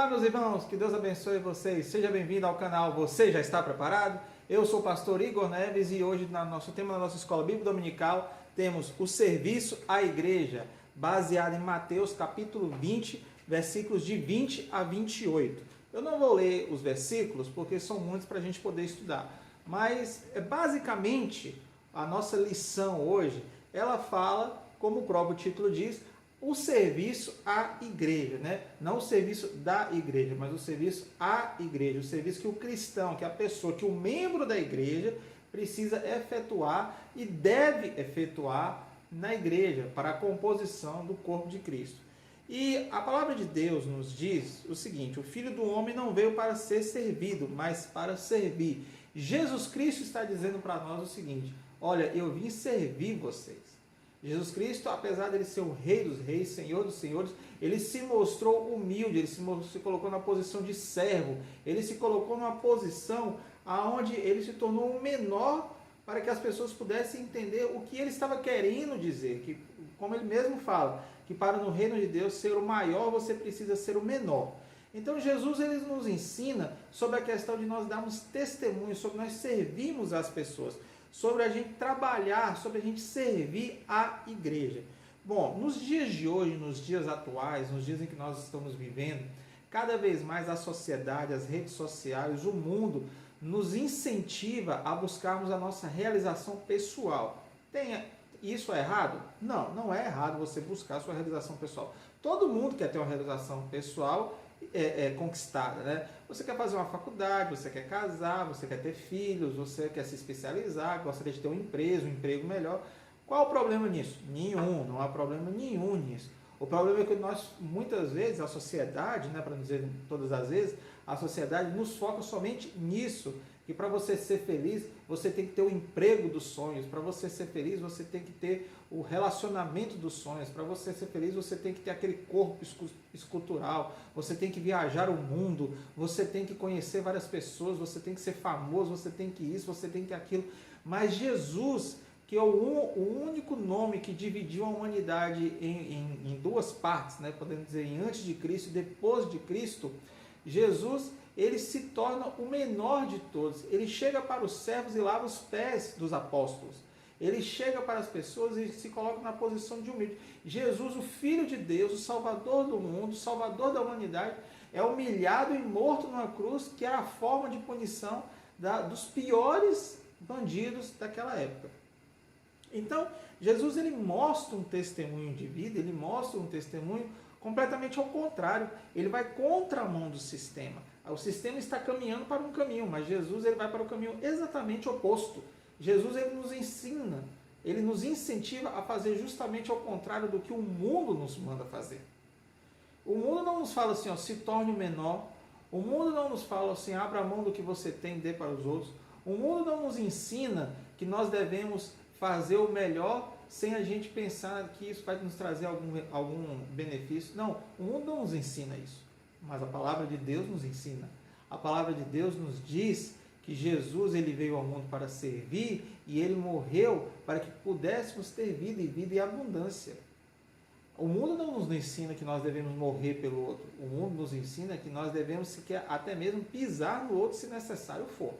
Olá, meus irmãos, que Deus abençoe vocês. Seja bem-vindo ao canal Você Já Está Preparado? Eu sou o pastor Igor Neves e hoje, no nosso tema da nossa Escola Bíblica Dominical, temos o serviço à igreja, baseado em Mateus capítulo 20, versículos de 20 a 28. Eu não vou ler os versículos porque são muitos para a gente poder estudar, mas basicamente a nossa lição hoje, ela fala, como o próprio título diz, o serviço à igreja, né? Não o serviço da igreja, mas o serviço à igreja, o serviço que o cristão, que a pessoa, que o membro da igreja precisa efetuar e deve efetuar na igreja para a composição do corpo de Cristo. E a palavra de Deus nos diz o seguinte: o Filho do Homem não veio para ser servido, mas para servir. Jesus Cristo está dizendo para nós o seguinte: olha, eu vim servir vocês. Jesus Cristo, apesar de ele ser o Rei dos Reis, Senhor dos Senhores, ele se mostrou humilde, ele se colocou na posição de servo, ele se colocou numa posição onde ele se tornou o menor para que as pessoas pudessem entender o que ele estava querendo dizer, que, como ele mesmo fala, que para no reino de Deus ser o maior, você precisa ser o menor. Então Jesus ele nos ensina sobre a questão de nós darmos testemunho, sobre nós servirmos as pessoas, sobre a gente trabalhar, sobre a gente servir a igreja. Bom, nos dias de hoje, nos dias atuais, nos dias em que nós estamos vivendo, cada vez mais a sociedade, as redes sociais, o mundo nos incentiva a buscarmos a nossa realização pessoal. Isso é errado? Não, não é errado você buscar a sua realização pessoal. Todo mundo quer ter uma realização pessoal conquistada, né? Você quer fazer uma faculdade, você quer casar, você quer ter filhos, você quer se especializar, gostaria de ter um emprego melhor. Qual o problema nisso? Nenhum, não há problema nenhum nisso. O problema é que nós, muitas vezes, a sociedade, né, para não dizer todas as vezes, a sociedade nos foca somente nisso, que para você ser feliz, você tem que ter o emprego dos sonhos, para você ser feliz, você tem que ter o relacionamento dos sonhos, para você ser feliz, você tem que ter aquele corpo escultural, você tem que viajar o mundo, você tem que conhecer várias pessoas, você tem que ser famoso, você tem que isso, você tem que aquilo. Mas Jesus, que é o único nome que dividiu a humanidade em duas partes, né? Podemos dizer, em antes de Cristo e depois de Cristo, Jesus, ele se torna o menor de todos. Ele chega para os servos e lava os pés dos apóstolos. Ele chega para as pessoas e se coloca na posição de humilde. Jesus, o Filho de Deus, o Salvador do mundo, o Salvador da humanidade, é humilhado e morto numa cruz, que era a forma de punição dos piores bandidos daquela época. Então, Jesus ele mostra um testemunho de vida, ele mostra um testemunho completamente ao contrário. Ele vai contra a mão do sistema. O sistema está caminhando para um caminho, mas Jesus ele vai para o caminho exatamente oposto. Jesus ele nos ensina, ele nos incentiva a fazer justamente ao contrário do que o mundo nos manda fazer. O mundo não nos fala assim, ó, se torne o menor. O mundo não nos fala assim, abra mão do que você tem e dê para os outros. O mundo não nos ensina que nós devemos fazer o melhor sem a gente pensar que isso vai nos trazer algum benefício. Não, o mundo não nos ensina isso, mas a palavra de Deus nos ensina. A palavra de Deus nos diz que Jesus ele veio ao mundo para servir e ele morreu para que pudéssemos ter vida e vida em abundância. O mundo não nos ensina que nós devemos morrer pelo outro. O mundo nos ensina que nós devemos sequer, até mesmo pisar no outro se necessário for.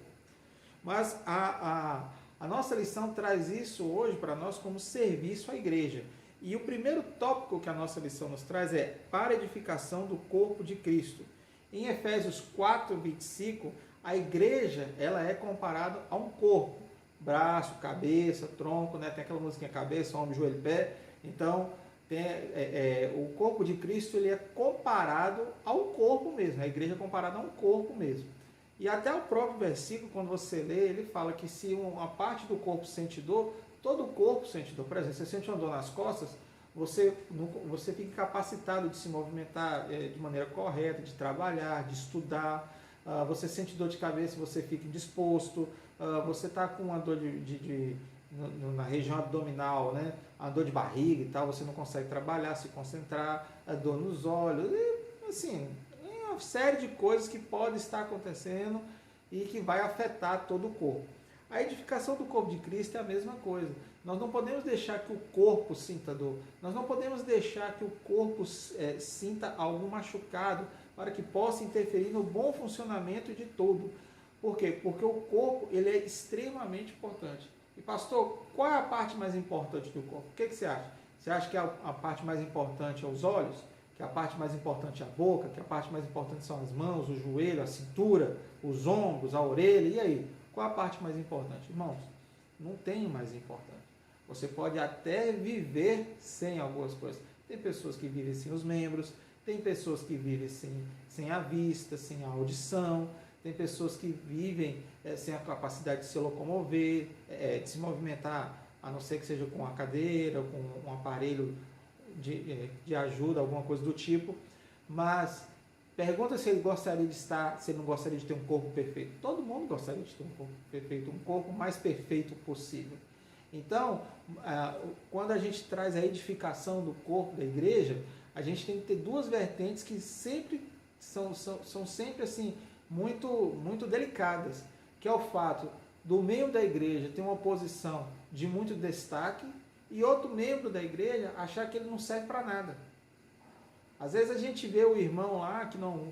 Mas a nossa lição traz isso hoje para nós como serviço à igreja. E o primeiro tópico que a nossa lição nos traz é para a edificação do corpo de Cristo. Em Efésios 4, 25, a igreja ela é comparada a um corpo. Braço, cabeça, tronco, né? Tem aquela musiquinha cabeça, ombro, joelho, pé. Então, o corpo de Cristo ele é comparado ao corpo mesmo. A igreja é comparada a um corpo mesmo. E até o próprio versículo, quando você lê, ele fala que se uma parte do corpo sente dor, todo o corpo sente dor. Por exemplo, você sente uma dor nas costas, você fica incapacitado de se movimentar de maneira correta, de trabalhar, de estudar. Você sente dor de cabeça, você fica indisposto. Você está com uma dor na região abdominal, né? A dor de barriga e tal, você não consegue trabalhar, se concentrar, a dor nos olhos, e, assim, uma série de coisas que pode estar acontecendo e que vai afetar todo o corpo. A edificação do corpo de Cristo é a mesma coisa. Nós não podemos deixar que o corpo sinta dor. Nós não podemos deixar que o corpo sinta algum machucado para que possa interferir no bom funcionamento de todo. Por quê? Porque o corpo ele é extremamente importante. E pastor, qual é a parte mais importante do corpo? O que você acha? Você acha que a parte mais importante é os olhos? Que a parte mais importante é a boca? Que a parte mais importante são as mãos, o joelho, a cintura, os ombros, a orelha? E aí? Qual a parte mais importante? Irmãos, não tem mais importante. Você pode até viver sem algumas coisas. Tem pessoas que vivem sem os membros, tem pessoas que vivem sem a vista, sem a audição, tem pessoas que vivem sem a capacidade de se locomover, de se movimentar, a não ser que seja com a cadeira, com um aparelho de ajuda, alguma coisa do tipo. Mas pergunta se ele gostaria de estar, se ele não gostaria de ter um corpo perfeito. Todo mundo gostaria de ter um corpo perfeito, um corpo mais perfeito possível. Então, quando a gente traz a edificação do corpo da igreja, a gente tem que ter duas vertentes que sempre são sempre assim, muito delicadas, que é o fato do membro da igreja ter uma posição de muito destaque e outro membro da igreja achar que ele não serve para nada. Às vezes a gente vê o irmão lá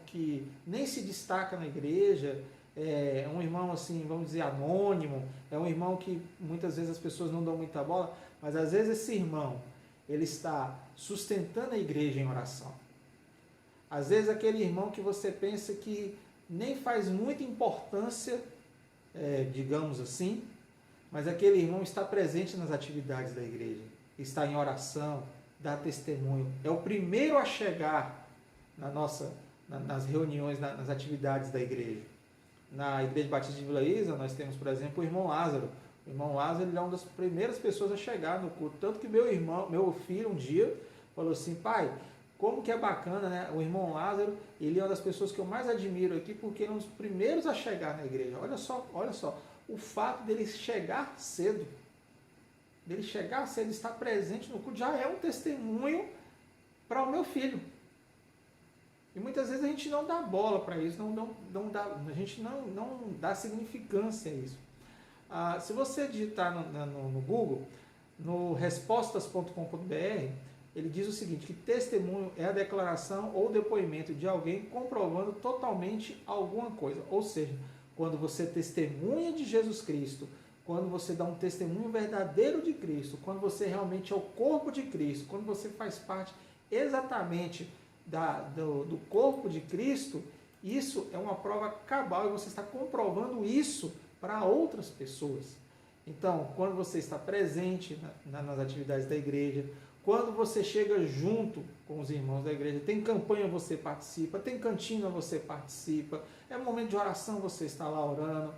que nem se destaca na igreja, é um irmão assim, vamos dizer, anônimo, é um irmão que muitas vezes as pessoas não dão muita bola, mas às vezes esse irmão, ele está sustentando a igreja em oração. Às vezes aquele irmão que você pensa que nem faz muita importância, digamos assim, mas aquele irmão está presente nas atividades da igreja, está em oração, dá testemunho, é o primeiro a chegar nas reuniões, nas atividades da igreja. Na Igreja Batista de Vila Isa, nós temos, por exemplo, o irmão Lázaro. O irmão Lázaro ele é uma das primeiras pessoas a chegar no culto. Tanto que meu filho, um dia, falou assim: pai, como que é bacana, né? O irmão Lázaro, ele é uma das pessoas que eu mais admiro aqui, porque ele é um dos primeiros a chegar na igreja. Olha só, o fato dele chegar cedo, estar presente no culto, já é um testemunho para o meu filho. E muitas vezes a gente não dá bola para isso, a gente não dá significância a isso. Se você digitar no Google, no respostas.com.br, ele diz o seguinte, que testemunho é a declaração ou depoimento de alguém comprovando totalmente alguma coisa. Ou seja, quando você testemunha de Jesus Cristo, quando você dá um testemunho verdadeiro de Cristo, quando você realmente é o corpo de Cristo, quando você faz parte exatamente do corpo de Cristo, isso é uma prova cabal e você está comprovando isso para outras pessoas. Então, quando você está presente nas atividades da igreja, quando você chega junto com os irmãos da igreja, tem campanha, você participa, tem cantina, você participa, é momento de oração, você está lá orando,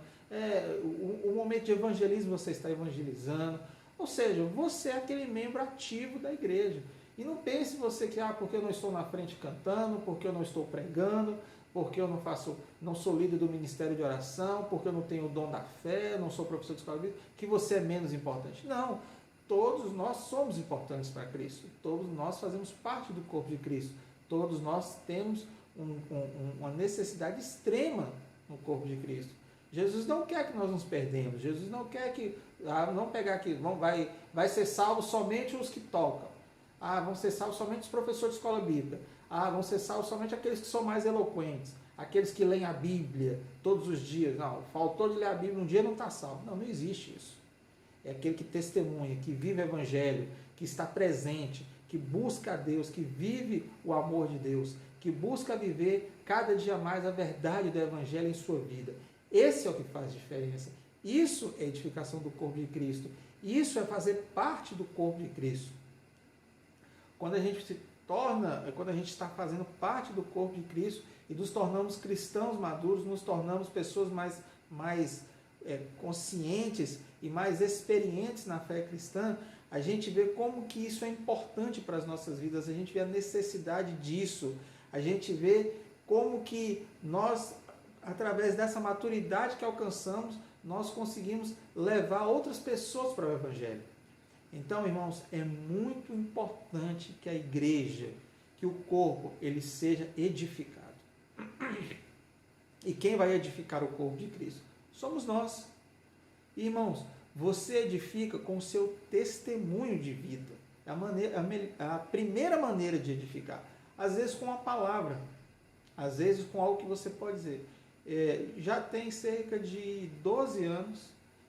o momento de evangelismo, você está evangelizando, ou seja, você é aquele membro ativo da igreja. E não pense você que, porque eu não estou na frente cantando, porque eu não estou pregando, porque eu não sou líder do ministério de oração, porque eu não tenho o dom da fé, não sou professor de escola bíblica, que você é menos importante. Não, todos nós somos importantes para Cristo, todos nós fazemos parte do corpo de Cristo, todos nós temos uma necessidade extrema no corpo de Cristo. Jesus não quer que nós nos perdemos, Jesus não quer que, não pegar aqui, vai ser salvo somente os que tocam. Vão ser salvos somente os professores de escola bíblica. Vão ser salvos somente aqueles que são mais eloquentes. Aqueles que leem a Bíblia todos os dias. Não, faltou de ler a Bíblia um dia não está salvo. Não existe isso. É aquele que testemunha, que vive o Evangelho, que está presente, que busca a Deus, que vive o amor de Deus, que busca viver cada dia mais a verdade do Evangelho em sua vida. Esse é o que faz diferença. Isso é edificação do corpo de Cristo. Isso é fazer parte do corpo de Cristo. Quando a gente está fazendo parte do corpo de Cristo e nos tornamos cristãos maduros, nos tornamos pessoas mais conscientes e mais experientes na fé cristã, a gente vê como que isso é importante para as nossas vidas, a gente vê a necessidade disso, a gente vê como que nós, através dessa maturidade que alcançamos, nós conseguimos levar outras pessoas para o Evangelho. Então, irmãos, é muito importante que a igreja, que o corpo, ele seja edificado. E quem vai edificar o corpo de Cristo? Somos nós. E, irmãos, você edifica com o seu testemunho de vida. É a primeira maneira de edificar. Às vezes com a palavra. às vezes com algo que você pode dizer. Já tem cerca de 12 anos,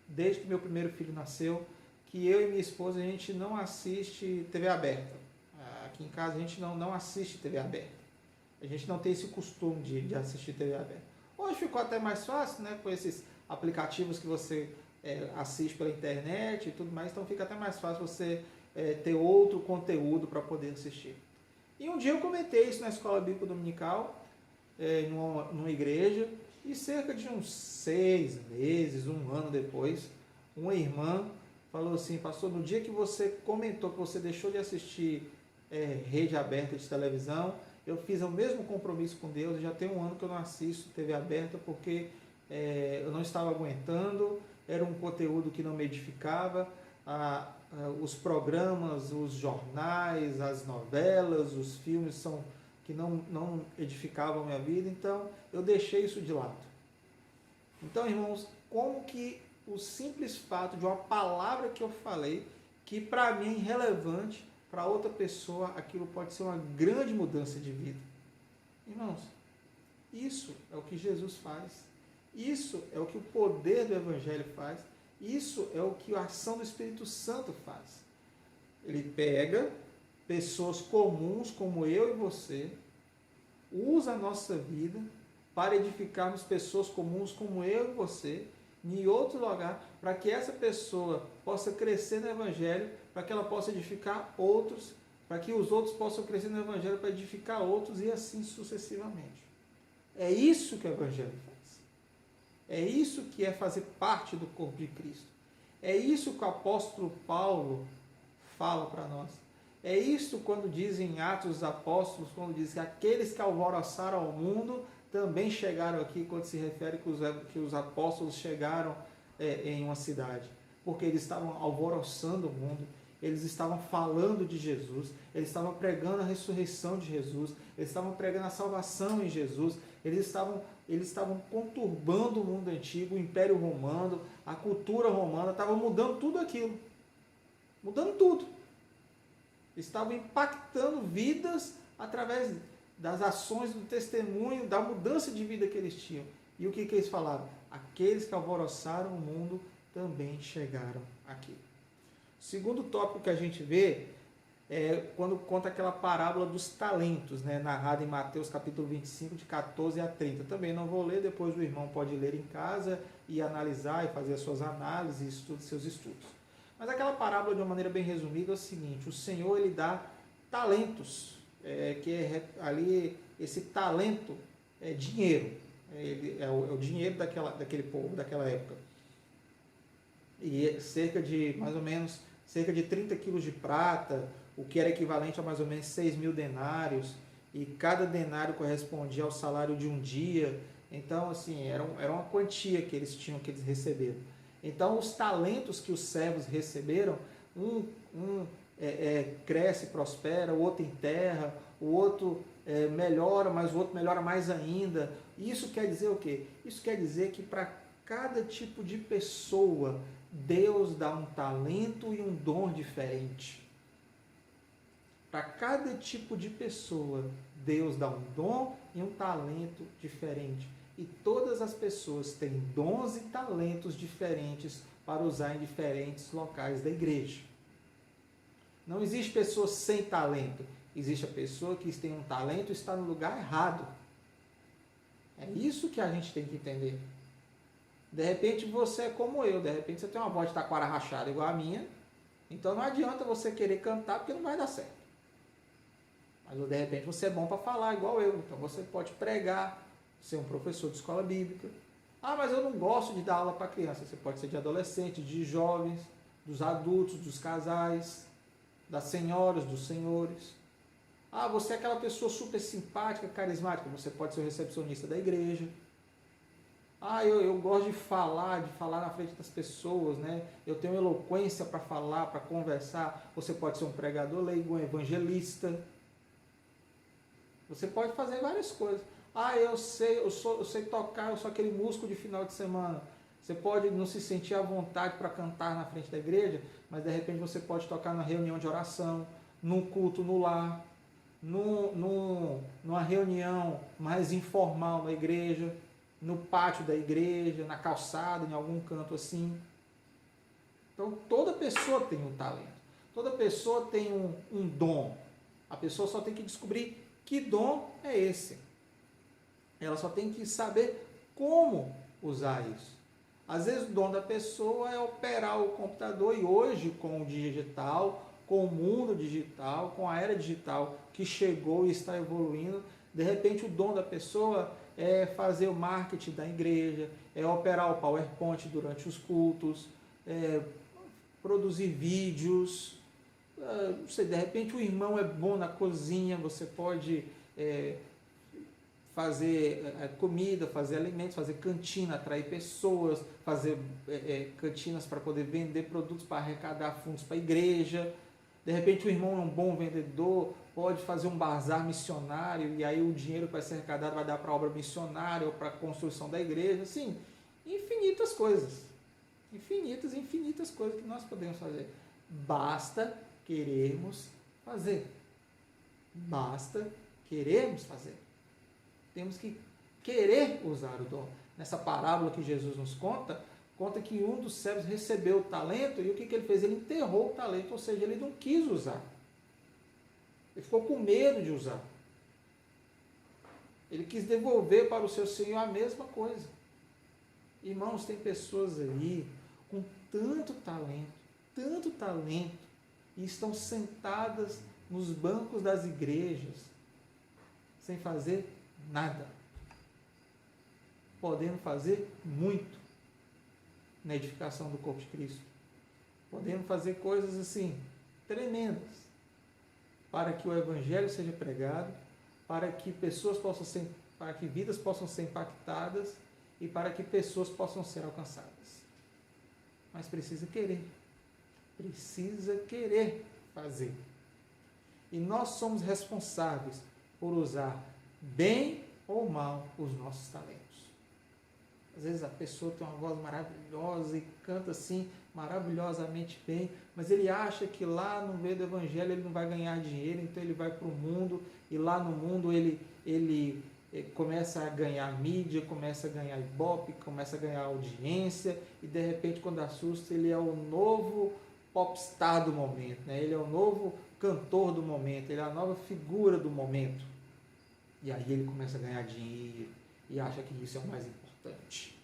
desde que meu primeiro filho nasceu, que eu e minha esposa, a gente não assiste TV aberta. Aqui em casa a gente não assiste TV aberta. A gente não tem esse costume de assistir TV aberta. Hoje ficou até mais fácil, né? Com esses aplicativos que você assiste pela internet e tudo mais, então fica até mais fácil você ter outro conteúdo para poder assistir. E um dia eu comentei isso na escola bíblica dominical, numa igreja, e cerca de uns 6 meses, um ano depois, uma irmã falou assim: pastor, no dia que você comentou que você deixou de assistir rede aberta de televisão, eu fiz o mesmo compromisso com Deus, já tem um ano que eu não assisto TV aberta, porque eu não estava aguentando, era um conteúdo que não me edificava, os programas, os jornais, as novelas, os filmes que não edificavam a minha vida, então eu deixei isso de lado. Então, irmãos, como que o simples fato de uma palavra que eu falei, que para mim é irrelevante, para outra pessoa aquilo pode ser uma grande mudança de vida. Irmãos, isso é o que Jesus faz. Isso é o que o poder do Evangelho faz. Isso é o que a ação do Espírito Santo faz. Ele pega pessoas comuns como eu e você, usa a nossa vida para edificarmos pessoas comuns como eu e você, em outro lugar, para que essa pessoa possa crescer no Evangelho, para que ela possa edificar outros, para que os outros possam crescer no Evangelho para edificar outros e assim sucessivamente. É isso que o Evangelho faz. É isso que é fazer parte do corpo de Cristo. É isso que o apóstolo Paulo fala para nós. É isso quando diz em Atos dos Apóstolos, quando diz que aqueles que alvoroçaram ao mundo também chegaram aqui, quando se refere que os apóstolos chegaram em uma cidade. Porque eles estavam alvoroçando o mundo, eles estavam falando de Jesus, eles estavam pregando a ressurreição de Jesus, eles estavam pregando a salvação em Jesus, eles estavam conturbando o mundo antigo, o Império Romano, a cultura romana, estavam mudando tudo aquilo. Mudando tudo. Estavam impactando vidas através das ações, do testemunho, da mudança de vida que eles tinham. E o que eles falaram? Aqueles que alvoroçaram o mundo também chegaram aqui. O segundo tópico que a gente vê é quando conta aquela parábola dos talentos, né, narrada em Mateus capítulo 25, de 14 a 30. Também não vou ler, depois o irmão pode ler em casa e analisar e fazer as suas análises e seus estudos. Mas aquela parábola, de uma maneira bem resumida, é o seguinte: o Senhor ele dá talentos, ali esse talento é dinheiro, é o dinheiro daquele povo, daquela época. E mais ou menos cerca de 30 quilos de prata, o que era equivalente a mais ou menos 6 mil denários, e cada denário correspondia ao salário de um dia. Então, assim, era uma quantia que eles tinham, que eles receberam. Então, os talentos que os servos receberam, um cresce, prospera, o outro enterra, o outro melhora, mas o outro melhora mais ainda. Isso quer dizer o quê? Isso quer dizer que para cada tipo de pessoa, Deus dá um talento e um dom diferente. Para cada tipo de pessoa, Deus dá um dom e um talento diferente. E todas as pessoas têm dons e talentos diferentes para usar em diferentes locais da igreja. Não existe pessoa sem talento. Existe a pessoa que tem um talento e está no lugar errado. É isso que a gente tem que entender. De repente você é como eu. De repente você tem uma voz de taquara rachada igual a minha. Então não adianta você querer cantar porque não vai dar certo. Mas de repente você é bom para falar igual eu. Então você pode pregar, ser um professor de escola bíblica. Ah, mas eu não gosto de dar aula para criança. Você pode ser de adolescentes, de jovens, dos adultos, dos casais, das senhoras, dos senhores. Ah, você é aquela pessoa super simpática, carismática. Você pode ser o recepcionista da igreja. Ah, eu gosto de falar na frente das pessoas, né? Eu tenho eloquência para falar, para conversar. Você pode ser um pregador leigo, um evangelista. Você pode fazer várias coisas. Ah, eu sei tocar, eu sou aquele músico de final de semana. Você pode não se sentir à vontade para cantar na frente da igreja, mas de repente você pode tocar na reunião de oração, num culto no lar. numa reunião mais informal na igreja, no pátio da igreja, na calçada, em algum canto assim. Então, toda pessoa tem um talento, toda pessoa tem um dom. A pessoa só tem que descobrir que dom é esse. Ela só tem que saber como usar isso. Às vezes o dom da pessoa é operar o computador, e hoje com o digital, com o mundo digital, com a era digital que chegou e está evoluindo, de repente o dom da pessoa é fazer o marketing da igreja, é operar o PowerPoint durante os cultos, produzir vídeos, não sei, de repente o irmão é bom na cozinha, você pode fazer comida, fazer alimentos, fazer cantina, atrair pessoas, fazer cantinas para poder vender produtos para arrecadar fundos para a igreja. De repente o irmão é um bom vendedor, pode fazer um bazar missionário e aí o dinheiro que vai ser arrecadado vai dar para a obra missionária ou para a construção da igreja. Assim, infinitas coisas. Infinitas coisas que nós podemos fazer. Basta querermos fazer. Basta querermos fazer. Temos que querer usar o dom. Nessa parábola que Jesus nos conta que um dos servos recebeu o talento e o que ele fez? Ele enterrou o talento, ou seja, ele não quis usar. Ele ficou com medo de usar. Ele quis devolver para o seu senhor a mesma coisa. Irmãos, tem pessoas aí com tanto talento, e estão sentadas nos bancos das igrejas, sem fazer nada. Podendo fazer muito na edificação do corpo de Cristo. Podendo fazer coisas assim, tremendas, para que o Evangelho seja pregado, para que vidas possam ser impactadas e para que pessoas possam ser alcançadas. Mas precisa querer fazer. E nós somos responsáveis por usar bem ou mal os nossos talentos. Às vezes a pessoa tem uma voz maravilhosa e canta assim maravilhosamente bem, mas ele acha que lá no meio do Evangelho ele não vai ganhar dinheiro, então ele vai para o mundo, e lá no mundo ele começa a ganhar mídia, começa a ganhar ibope, começa a ganhar audiência, e de repente quando assusta ele é o novo popstar do momento, né? Ele é o novo cantor do momento, ele é a nova figura do momento. E aí ele começa a ganhar dinheiro e acha que isso é o mais importante.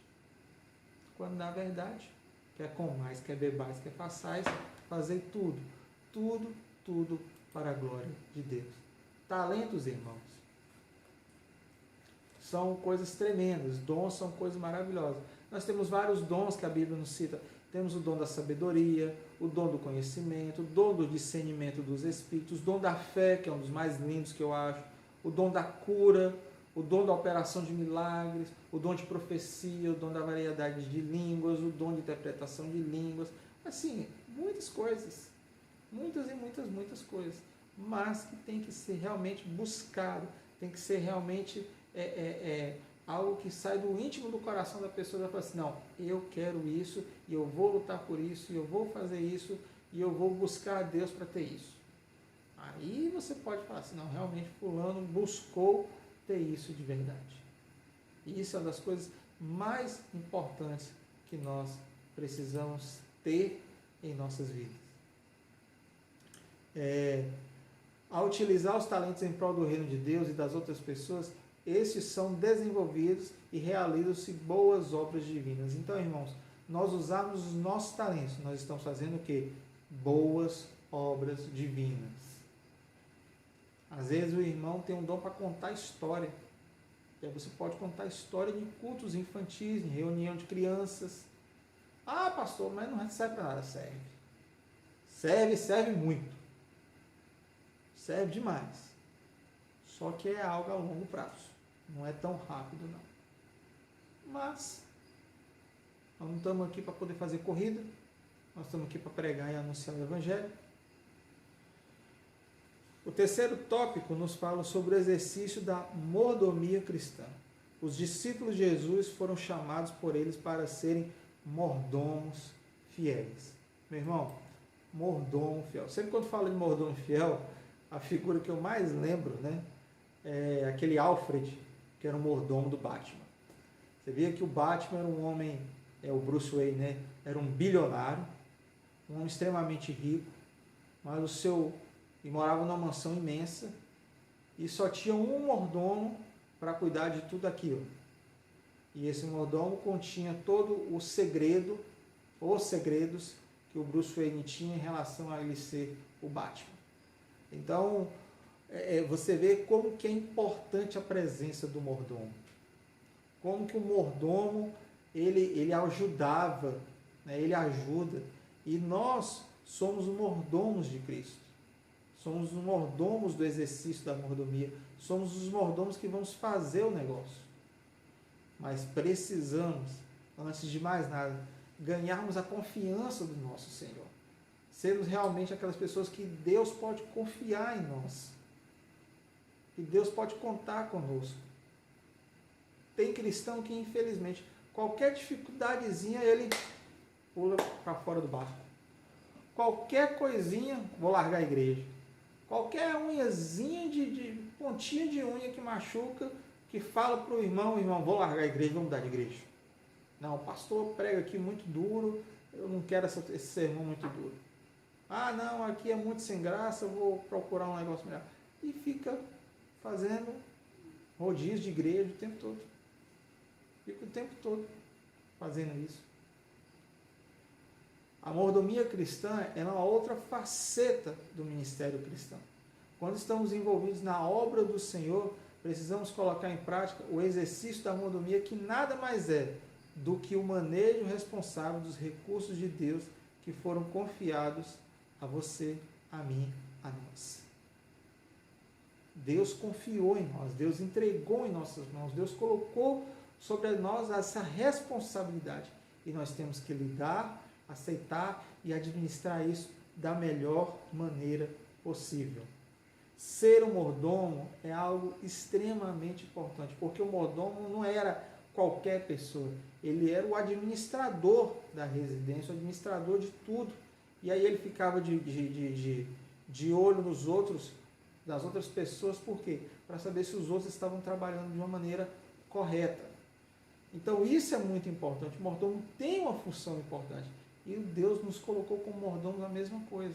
Quando na verdade, quer comais, quer bebais, quer façais, fazer tudo para a glória de Deus. Talentos, irmãos, são coisas tremendas, dons são coisas maravilhosas. Nós temos vários dons que a Bíblia nos cita. Temos o dom da sabedoria, o dom do conhecimento, o dom do discernimento dos espíritos, o dom da fé, que é um dos mais lindos que eu acho, o dom da cura, o dom da operação de milagres, o dom de profecia, o dom da variedade de línguas, o dom de interpretação de línguas. Assim, muitas coisas. Muitas coisas. Mas que tem que ser realmente buscado, tem que ser realmente algo que sai do íntimo do coração da pessoa. Ela fala assim, não, eu quero isso, e eu vou lutar por isso, e eu vou fazer isso, e eu vou buscar a Deus para ter isso. Aí você pode falar assim, não, realmente fulano buscou ter isso de verdade. E isso é uma das coisas mais importantes que nós precisamos ter em nossas vidas. Ao utilizar os talentos em prol do reino de Deus e das outras pessoas, esses são desenvolvidos e realizam-se boas obras divinas. Então, irmãos, nós usarmos os nossos talentos, nós estamos fazendo o quê? Boas obras divinas. Às vezes o irmão tem um dom para contar história. E aí você pode contar história de cultos infantis, de reunião de crianças. Ah, pastor, mas não serve para nada. Serve muito. Serve demais. Só que é algo a longo prazo. Não é tão rápido, não. Mas nós não estamos aqui para poder fazer corrida. Nós estamos aqui para pregar e anunciar o Evangelho. O terceiro tópico nos fala sobre o exercício da mordomia cristã. Os discípulos de Jesus foram chamados por eles para serem mordomos fiéis. Meu irmão, mordomo fiel. Sempre quando falo de mordomo fiel, a figura que eu mais lembro, né, é aquele Alfred, que era o mordomo do Batman. Você via que o Batman era um homem, o Bruce Wayne, né, era um bilionário, um homem extremamente rico, mas e morava numa mansão imensa e só tinha um mordomo para cuidar de tudo aquilo. E esse mordomo continha todo o segredo, os segredos que o Bruce Wayne tinha em relação a ele ser o Batman. Então, você vê como que é importante a presença do mordomo. Como que o mordomo, ele ajudava, né? Ele ajuda. E nós somos os mordomos de Cristo. Somos os mordomos do exercício da mordomia. Somos os mordomos que vamos fazer o negócio. Mas precisamos, antes de mais nada, ganharmos a confiança do nosso Senhor. Sermos realmente aquelas pessoas que Deus pode confiar em nós. Que Deus pode contar conosco. Tem cristão que, infelizmente, qualquer dificuldadezinha, ele pula para fora do barco. Qualquer coisinha, vou largar a igreja. Qualquer unhazinha de pontinha de unha que machuca, que fala para o irmão, vou largar a igreja, vou mudar de igreja. Não, o pastor prega aqui muito duro, eu não quero esse sermão muito duro. Ah, não, aqui é muito sem graça, eu vou procurar um negócio melhor. E fica fazendo rodízio de igreja o tempo todo. Fica o tempo todo fazendo isso. A mordomia cristã é uma outra faceta do ministério cristão. Quando estamos envolvidos na obra do Senhor, precisamos colocar em prática o exercício da mordomia, que nada mais é do que o manejo responsável dos recursos de Deus que foram confiados a você, a mim, a nós. Deus confiou em nós, Deus entregou em nossas mãos, Deus colocou sobre nós essa responsabilidade. E nós temos que lidar, aceitar e administrar isso da melhor maneira possível. Ser um mordomo é algo extremamente importante, porque o mordomo não era qualquer pessoa, ele era o administrador da residência, o administrador de tudo. E aí ele ficava de olho nos outros, das outras pessoas, por quê? Para saber se os outros estavam trabalhando de uma maneira correta. Então isso é muito importante, o mordomo tem uma função importante. E Deus nos colocou como mordomos a mesma coisa.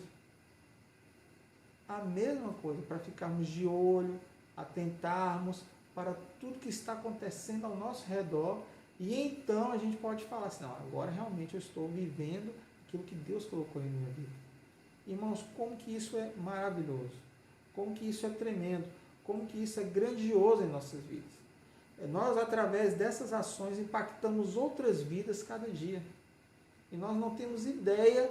A mesma coisa, para ficarmos de olho, atentarmos para tudo que está acontecendo ao nosso redor, e então a gente pode falar assim, não, agora realmente eu estou vivendo aquilo que Deus colocou em minha vida. Irmãos, como que isso é maravilhoso, como que isso é tremendo, como que isso é grandioso em nossas vidas. Nós, através dessas ações, impactamos outras vidas cada dia. E nós não temos ideia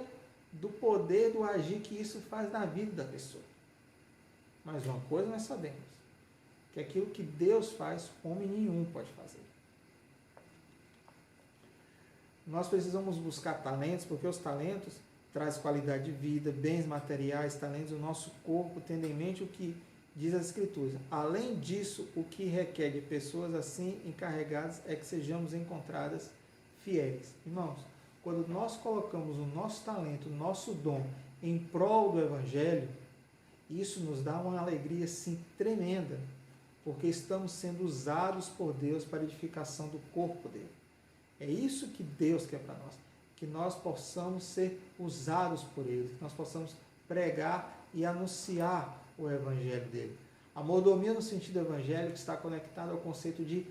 do poder, do agir que isso faz na vida da pessoa. Mas uma coisa nós sabemos, que aquilo que Deus faz, homem nenhum pode fazer. Nós precisamos buscar talentos, porque os talentos trazem qualidade de vida, bens materiais, talentos do nosso corpo, tendo em mente o que diz as Escrituras. Além disso, o que requer de pessoas assim encarregadas é que sejamos encontradas fiéis. Irmãos, quando nós colocamos o nosso talento, o nosso dom em prol do Evangelho, isso nos dá uma alegria sim tremenda, porque estamos sendo usados por Deus para a edificação do corpo dele. É isso que Deus quer para nós, que nós possamos ser usados por ele, que nós possamos pregar e anunciar o Evangelho dele. A mordomia no sentido evangélico está conectada ao conceito de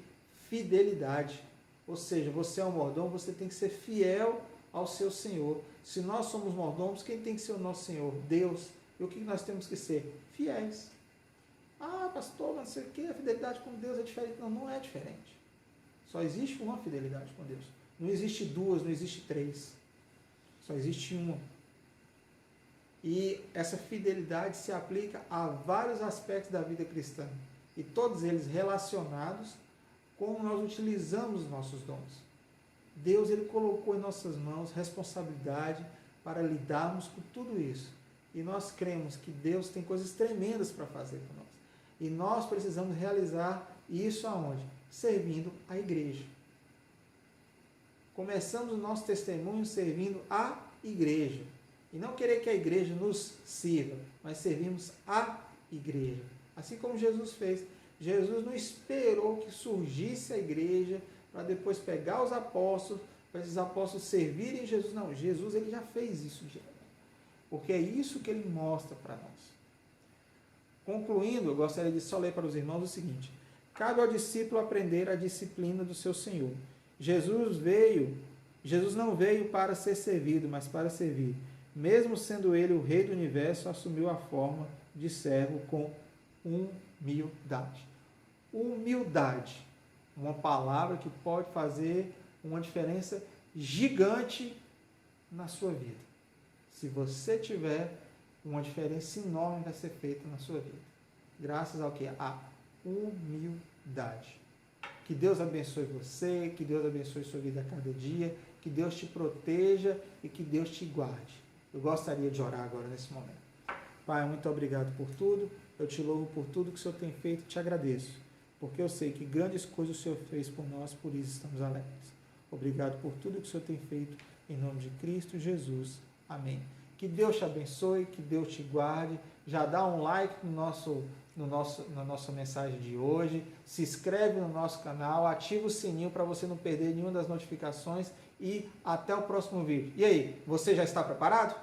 fidelidade. Ou seja, você é um mordomo, você tem que ser fiel ao seu Senhor. Se nós somos mordomos, quem tem que ser o nosso Senhor? Deus. E o que nós temos que ser? Fiéis. Ah, pastor, não sei o que, a fidelidade com Deus é diferente. Não, não é diferente. Só existe uma fidelidade com Deus. Não existe duas, não existe três. Só existe uma. E essa fidelidade se aplica a vários aspectos da vida cristã. E todos eles relacionados como nós utilizamos os nossos dons. Deus, ele colocou em nossas mãos responsabilidade para lidarmos com tudo isso. E nós cremos que Deus tem coisas tremendas para fazer com nós. E nós precisamos realizar isso aonde? Servindo a igreja. Começamos o nosso testemunho servindo a igreja. E não querer que a igreja nos sirva, mas servimos a igreja. Assim como Jesus fez. Jesus não esperou que surgisse a igreja para depois pegar os apóstolos, para esses apóstolos servirem Jesus. Não, Jesus ele já fez isso. Porque é isso que ele mostra para nós. Concluindo, eu gostaria de só ler para os irmãos o seguinte: cabe ao discípulo aprender a disciplina do seu Senhor. Jesus não veio para ser servido, mas para servir. Mesmo sendo ele o rei do universo, assumiu a forma de servo com humildade. Humildade, uma palavra que pode fazer uma diferença gigante na sua vida. Se você tiver, uma diferença enorme vai ser feita na sua vida. Graças ao que? A humildade. Que Deus abençoe você, que Deus abençoe sua vida a cada dia, que Deus te proteja e que Deus te guarde. Eu gostaria de orar agora nesse momento. Pai, muito obrigado por tudo. Eu te louvo por tudo que o Senhor tem feito e te agradeço, porque eu sei que grandes coisas o Senhor fez por nós, por isso estamos alegres. Obrigado por tudo que o Senhor tem feito, em nome de Cristo Jesus. Amém. Que Deus te abençoe, que Deus te guarde. Já dá um like na nossa mensagem de hoje. Se inscreve no nosso canal, ativa o sininho para você não perder nenhuma das notificações e até o próximo vídeo. E aí, você já está preparado?